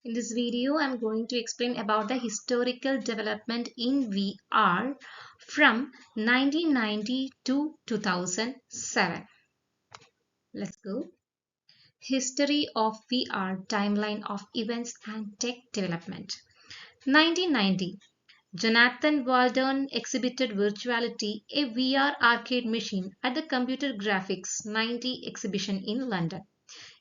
In this video, I'm going to explain about the historical development in VR from 1990 to 2007. Let's go. History of VR timeline of events and tech development. 1990. Jonathan Waldron exhibited Virtuality, a VR arcade machine at the Computer Graphics 90 exhibition in London.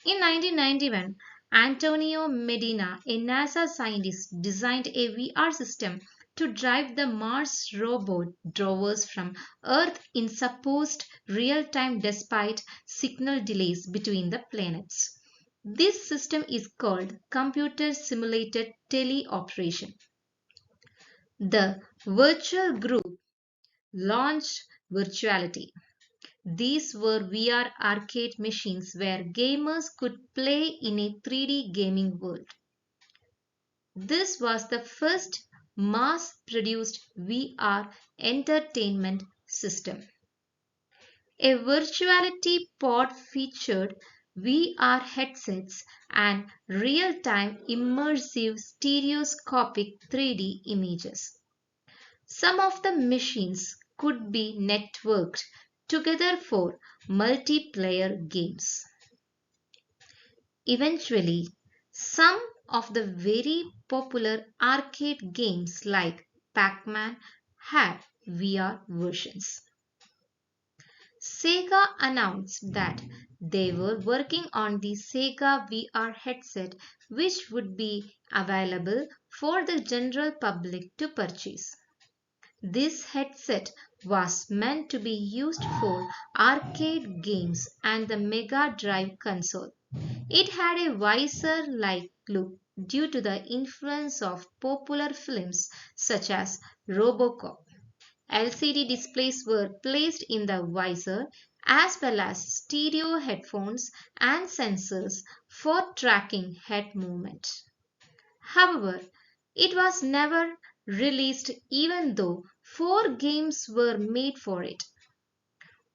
In 1991, Antonio Medina, a NASA scientist, designed a VR system to drive the Mars robot rovers from Earth in supposed real time despite signal delays between the planets. This system is called Computer Simulated Teleoperation. The Virtual Group launched Virtuality. These were VR arcade machines where gamers could play in a 3D gaming world. This was the first mass-produced VR entertainment system. A Virtuality pod featured VR headsets and real-time immersive stereoscopic 3D images. Some of the machines could be networked together for multiplayer games. Eventually, some of the very popular arcade games like Pac-Man had VR versions. Sega announced that they were working on the Sega VR headset, which would be available for the general public to purchase. This headset was meant to be used for arcade games and the Mega Drive console. It had a visor-like look due to the influence of popular films such as RoboCop. LCD displays were placed in the visor as well as stereo headphones and sensors for tracking head movement. However, it was never released even though 4 games were made for it.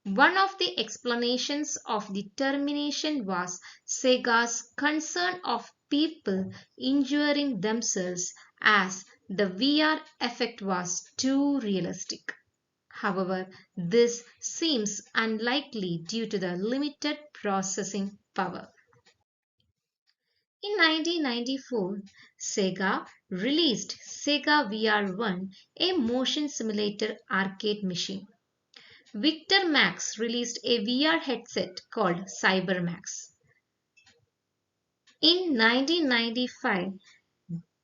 One of the explanations of the termination was Sega's concern of people injuring themselves as the VR effect was too realistic. However, this seems unlikely due to the limited processing power. In 1994, Sega released Sega VR1, a motion simulator arcade machine. Victor Max released a VR headset called CyberMax. In 1995,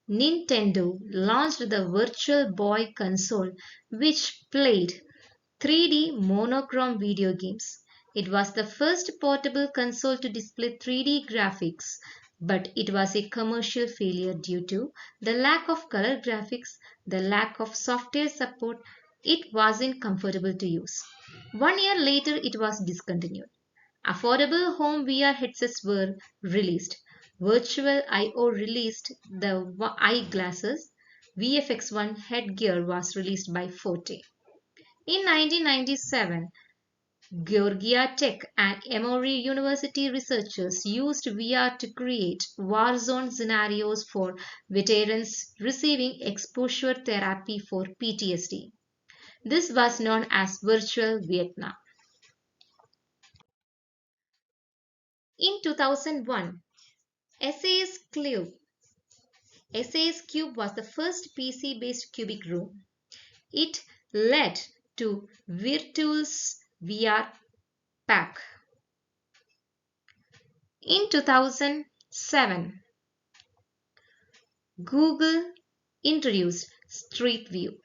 Nintendo launched the Virtual Boy console, which played 3D monochrome video games. It was the first portable console to display 3D graphics, but it was a commercial failure due to the lack of color graphics, the lack of software support. It wasn't comfortable to use. 1 year later, it was discontinued. Affordable home VR headsets were released. Virtual IO released the eyeglasses. VFX1 headgear was released by Forte. In 1997, Georgia Tech and Emory University researchers used VR to create war zone scenarios for veterans receiving exposure therapy for PTSD. This was known as Virtual Vietnam. In 2001, SAS Cube. SAS Cube was the first PC-based cubic room. It led to Virtual's VR Pack. In 2007, Google introduced Street View.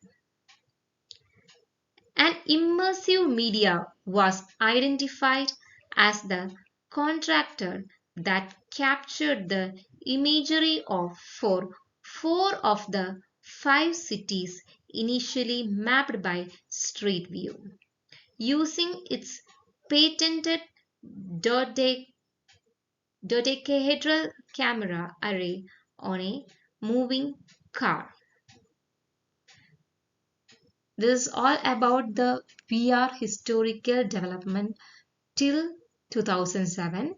An immersive media was identified as the contractor that captured the imagery of four of the 5 cities initially mapped by Street View, using its patented dodecahedral camera array on a moving car. This is all about the VR historical development till 2007.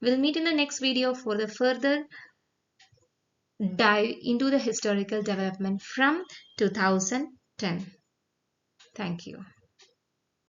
We'll meet in the next video for the further dive into the historical development from 2010. Thank you.